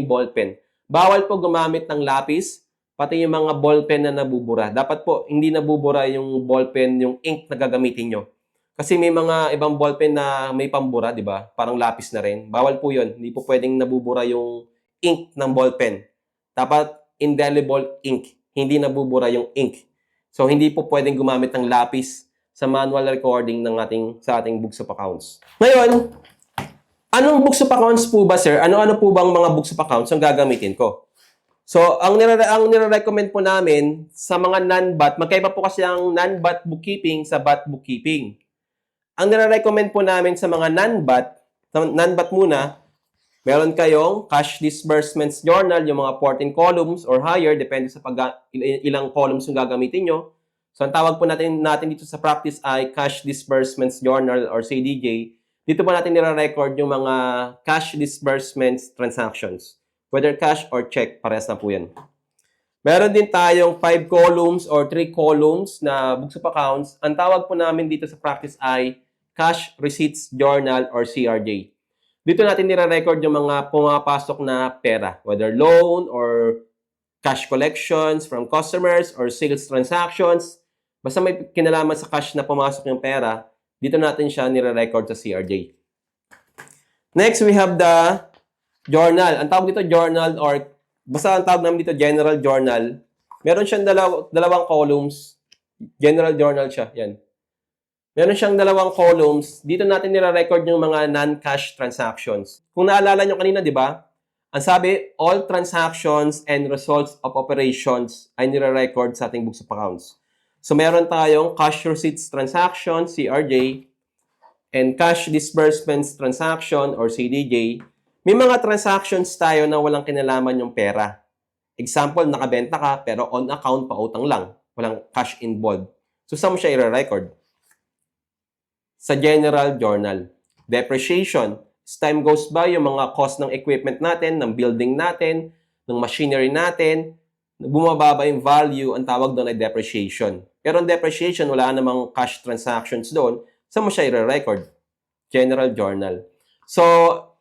ballpen. Bawal po gumamit ng lapis, pati yung mga ballpen na nabubura. Dapat po hindi nabubura yung ballpen, yung ink na gagamitin nyo. Kasi may mga ibang ballpen na may pambura, di ba? Parang lapis na rin. Bawal po yun. Hindi po pwedeng nabubura yung ink ng ballpen. Dapat indelible ink. Hindi nabubura yung ink. So, hindi po pwedeng gumamit ng lapis sa manual recording sa ating books of accounts. Ngayon, anong books of accounts po ba, sir? Ano-ano po bang mga books of accounts ang gagamitin ko? So, ang nire-recommend po namin sa mga non-BAT, magkaiba po kasi ang non-BAT bookkeeping sa BAT bookkeeping. Ang nire-recommend po namin sa mga non-BAT muna, meron kayong cash disbursements journal, yung mga 14 columns or higher, depende sa ilang columns yung gagamitin nyo. So, ang tawag po natin dito sa practice ay Cash Disbursements Journal or CDJ. Dito po natin nire-record yung mga cash disbursements transactions. Whether cash or check, parehas na po yan. Meron din tayong 5 columns or 3 columns na books of accounts. Ang tawag po namin dito sa practice ay Cash Receipts Journal or CRJ. Dito natin nire-record yung mga pumapasok na pera. Whether loan or cash collections from customers or sales transactions. Basta may kinalaman sa cash na pumasok yung pera, dito natin siya nire-record sa CRJ. Next, we have the journal. Ang tawag dito journal or basta ang tawag namin dito general journal. Meron siyang dalawang columns. General journal siya. Yan. Meron siyang dalawang columns. Dito natin nire-record yung mga non-cash transactions. Kung naalala nyo kanina, di ba? Ang sabi, all transactions and results of operations ay nire-record sa ating books of accounts. So, meron tayong cash receipts transaction, CRJ, and cash disbursements transaction, or CDJ. May mga transactions tayo na walang kinalaman yung pera. Example, nakabenta ka, pero on account, pautang lang. Walang cash involved. So, saan mo siya i-record? Sa general journal. Depreciation. As time goes by, yung mga cost ng equipment natin, ng building natin, ng machinery natin, bumababa yung value, ang tawag doon ay depreciation. Pero ang depreciation, wala namang cash transactions doon. Saan mo siya i-record? General journal. So,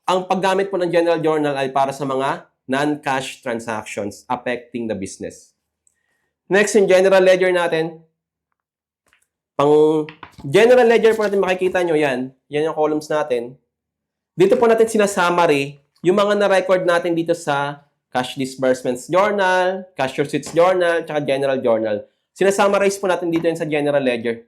ang paggamit po ng general journal ay para sa mga non-cash transactions affecting the business. Next, yung general ledger natin. Pang general ledger po natin makikita nyo yan. Yan yung columns natin. Dito po natin sinasummary yung mga na-record natin dito sa Cash Disbursements Journal, Cash Receipts Journal, tsaka General Journal. Sinasummarize po natin dito yun sa General Ledger.